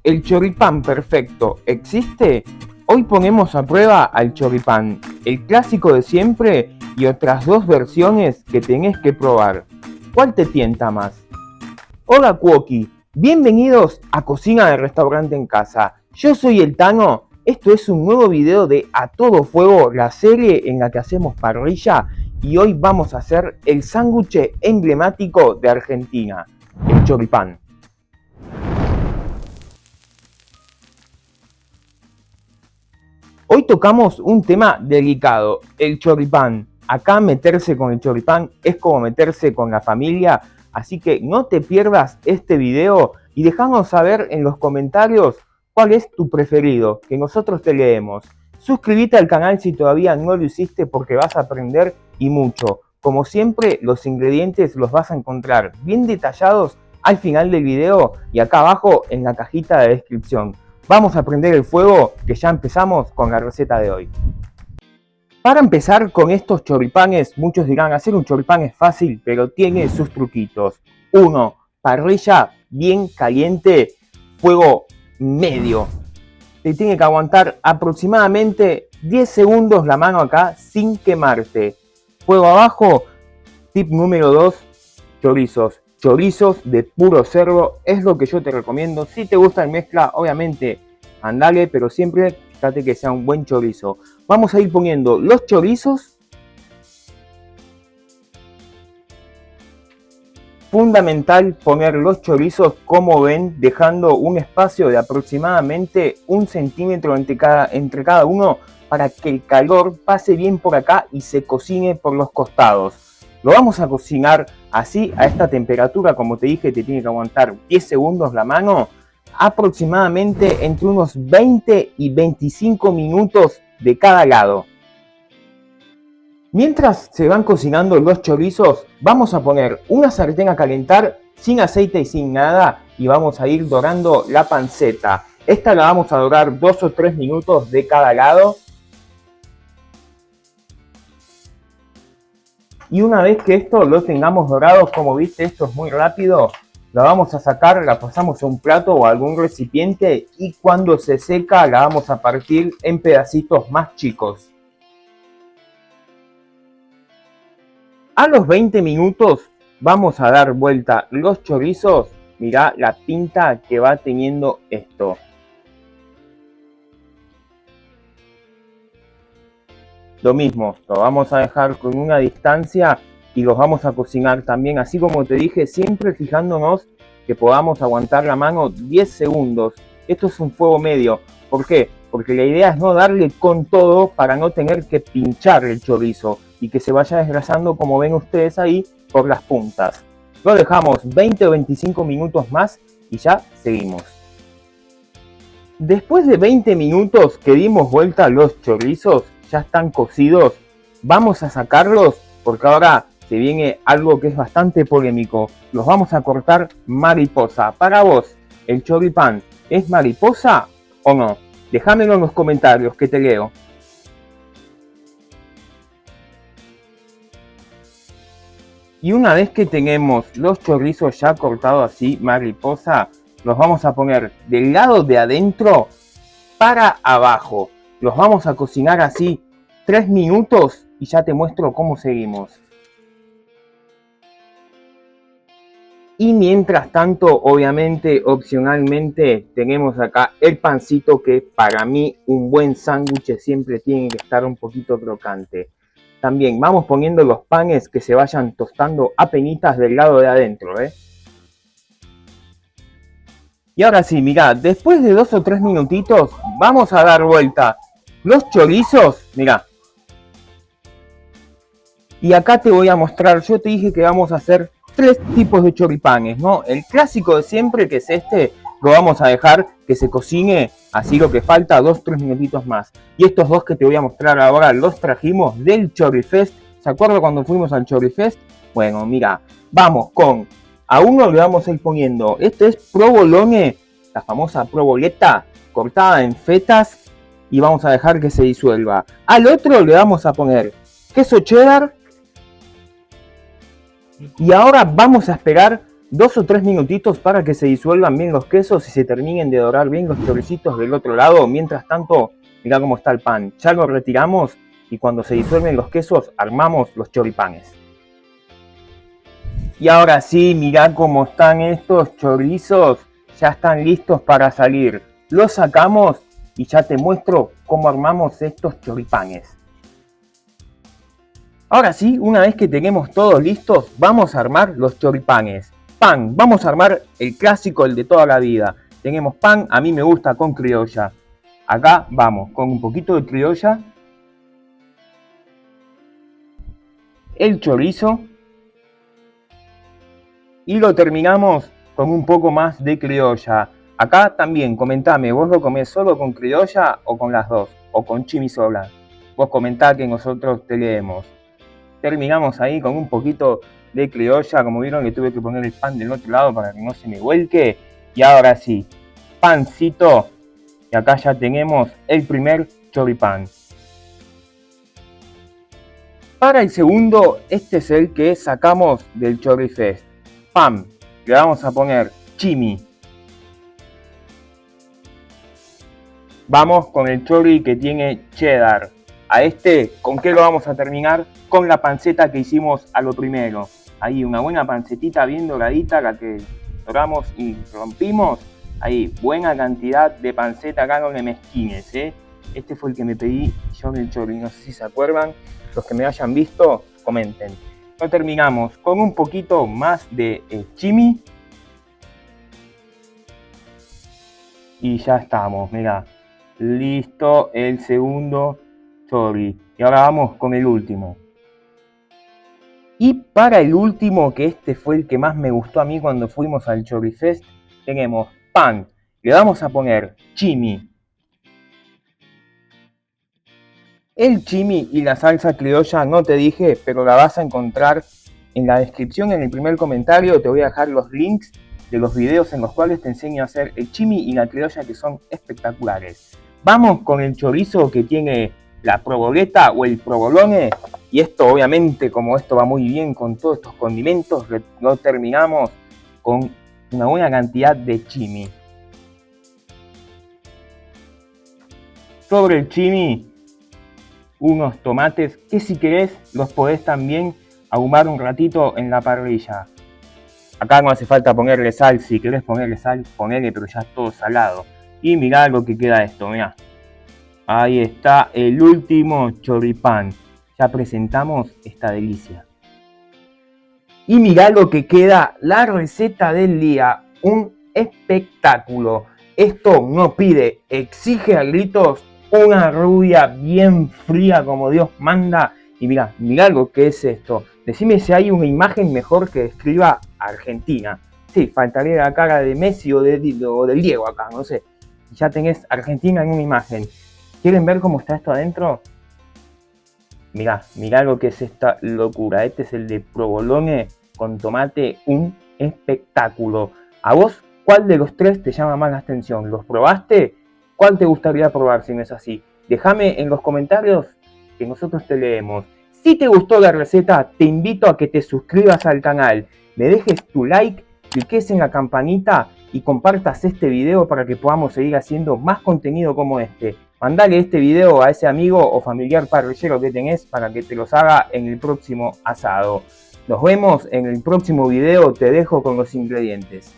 ¿El choripán perfecto existe? Hoy ponemos a prueba al choripán, el clásico de siempre y otras dos versiones que tenés que probar. ¿Cuál te tienta más? Hola Cuoqui, bienvenidos a Cocina de Restaurante en Casa. Yo soy el Tano, esto es un nuevo video de A Todo Fuego, la serie en la que hacemos parrilla, y hoy vamos a hacer el sándwich emblemático de Argentina, el choripán. Hoy tocamos un tema delicado, el choripán. Acá meterse con el choripán es como meterse con la familia, así que no te pierdas este video y déjanos saber en los comentarios cuál es tu preferido, que nosotros te leemos. Suscríbete al canal si todavía no lo hiciste porque vas a aprender y mucho. Como siempre, los ingredientes los vas a encontrar bien detallados al final del video y acá abajo en la cajita de descripción. Vamos a prender el fuego, que ya empezamos con la receta de hoy. Para empezar con estos choripanes, muchos dirán, hacer un choripán es fácil, pero tiene sus truquitos. 1. Parrilla bien caliente, fuego medio. Te tiene que aguantar aproximadamente 10 segundos la mano acá sin quemarte. Fuego abajo. Tip número 2, chorizos. Chorizos de puro cerdo es lo que yo te recomiendo. Si te gusta el mezcla, obviamente andale, pero siempre fíjate que sea un buen chorizo. Vamos a ir poniendo los chorizos. Fundamental poner los chorizos, como ven, dejando un espacio de aproximadamente 1 centímetro entre cada uno para que el calor pase bien por acá y se cocine por los costados. Lo vamos a cocinar así, a esta temperatura, como te dije, te tiene que aguantar 10 segundos la mano, aproximadamente entre unos 20 y 25 minutos de cada lado. Mientras se van cocinando los chorizos, vamos a poner una sartén a calentar sin aceite y sin nada y vamos a ir dorando la panceta. Esta la vamos a dorar 2 o 3 minutos de cada lado. Y una vez que esto lo tengamos dorado, como viste, esto es muy rápido, la vamos a sacar, la pasamos a un plato o a algún recipiente y cuando se seca la vamos a partir en pedacitos más chicos. A los 20 minutos vamos a dar vuelta los chorizos. Mirá la pinta que va teniendo esto. Lo mismo, lo vamos a dejar con una distancia y los vamos a cocinar también, así como te dije, siempre fijándonos que podamos aguantar la mano 10 segundos. Esto es un fuego medio. ¿Por qué? Porque la idea es no darle con todo para no tener que pinchar el chorizo y que se vaya desgrasando, como ven ustedes ahí, por las puntas. Lo dejamos 20 o 25 minutos más y ya seguimos. Después de 20 minutos que dimos vuelta a los chorizos, ya están cocidos, vamos a sacarlos porque ahora se viene algo que es bastante polémico. Los vamos a cortar mariposa. Para vos, ¿el choripán es mariposa o no? Déjamelo en los comentarios que te leo. Y una vez que tenemos los chorizos ya cortados así, mariposa, los vamos a poner del lado de adentro para abajo. Los vamos a cocinar así 3 minutos y ya te muestro cómo seguimos. Y mientras tanto, obviamente, opcionalmente, tenemos acá el pancito que para mí un buen sándwich siempre tiene que estar un poquito crocante. También vamos poniendo los panes que se vayan tostando apenitas del lado de adentro, ¿eh? Y ahora sí, mirá, después de 2 o 3 minutitos, vamos a dar vuelta los chorizos, mirá. Y acá te voy a mostrar, yo te dije que vamos a hacer 3 tipos de choripanes, ¿no? El clásico de siempre, que es este, lo vamos a dejar que se cocine, así lo que falta, 2 o 3 minutitos más. Y estos dos que te voy a mostrar ahora los trajimos del Chorifest. ¿Se acuerdan cuando fuimos al Chorifest? Bueno, mira, vamos con, a uno le vamos a ir poniendo, este es provolone, la famosa provoleta, cortada en fetas, y vamos a dejar que se disuelva. Al otro le vamos a poner queso cheddar. Y ahora vamos a esperar 2 o 3 minutitos para que se disuelvan bien los quesos y se terminen de dorar bien los choricitos del otro lado. Mientras tanto, mirá cómo está el pan. Ya lo retiramos y cuando se disuelven los quesos armamos los choripanes. Y ahora sí, mirá cómo están estos chorizos. Ya están listos para salir. Los sacamos y ya te muestro cómo armamos estos choripanes. Ahora sí, una vez que tenemos todos listos, vamos a armar los choripanes. Pan, vamos a armar el clásico, el de toda la vida. Tenemos pan, a mí me gusta con criolla. Acá vamos, con un poquito de criolla. El chorizo. Y lo terminamos con un poco más de criolla. Acá también, comentame, ¿vos lo comés solo con criolla o con las dos? O con chimisola. Vos comentá que nosotros te leemos. Terminamos ahí con un poquito de criolla, como vieron le tuve que poner el pan del otro lado para que no se me vuelque. Y ahora sí, pancito, y acá ya tenemos el primer choripán. Para el segundo, este es el que sacamos del Chorifest. Pan, le vamos a poner chimi. Vamos con el chori que tiene cheddar. A este, ¿con qué lo vamos a terminar? Con la panceta que hicimos a lo primero. Ahí una buena pancetita bien doradita, la que doramos y rompimos. Ahí, buena cantidad de panceta acá, no le mezquines, ¿eh? Este fue el que me pedí yo del chori, no sé si se acuerdan. Los que me hayan visto, comenten. Lo terminamos con un poquito más de chimi. Y ya estamos, mirá. Listo el segundo chori. Y ahora vamos con el último. Y para el último, que este fue el que más me gustó a mí cuando fuimos al Chorifest, tenemos pan. Le vamos a poner chimi. El chimi y la salsa criolla no te dije, pero la vas a encontrar en la descripción, en el primer comentario. Te voy a dejar los links de los videos en los cuales te enseño a hacer el chimi y la criolla, que son espectaculares. Vamos con el chorizo que tiene la provoleta o el provolone. Y esto obviamente, como esto va muy bien con todos estos condimentos, lo terminamos con una buena cantidad de chimi. Sobre el chimi, unos tomates que si querés los podés también ahumar un ratito en la parrilla. Acá no hace falta ponerle sal, si querés ponerle sal, ponele, pero ya es todo salado. Y mirá lo que queda esto, mirá. Ahí está el último choripán. Ya presentamos esta delicia. Y mirá lo que queda, la receta del día, un espectáculo. Esto no pide, exige a gritos una rubia bien fría como Dios manda. Y mirá lo que es esto. Decime si hay una imagen mejor que describa Argentina. Sí, faltaría la cara de Messi o del Diego acá, no sé. Ya tenés Argentina en una imagen. ¿Quieren ver cómo está esto adentro? Mirá lo que es esta locura. Este es el de provolone con tomate, un espectáculo. ¿A vos cuál de los tres te llama más la atención? ¿Los probaste? ¿Cuál te gustaría probar si no es así? Déjame en los comentarios que nosotros te leemos. Si te gustó la receta, te invito a que te suscribas al canal, me dejes tu like, cliques en la campanita y compartas este video para que podamos seguir haciendo más contenido como este. Mandale este video a ese amigo o familiar parrillero que tenés para que te los haga en el próximo asado. Nos vemos en el próximo video, te dejo con los ingredientes.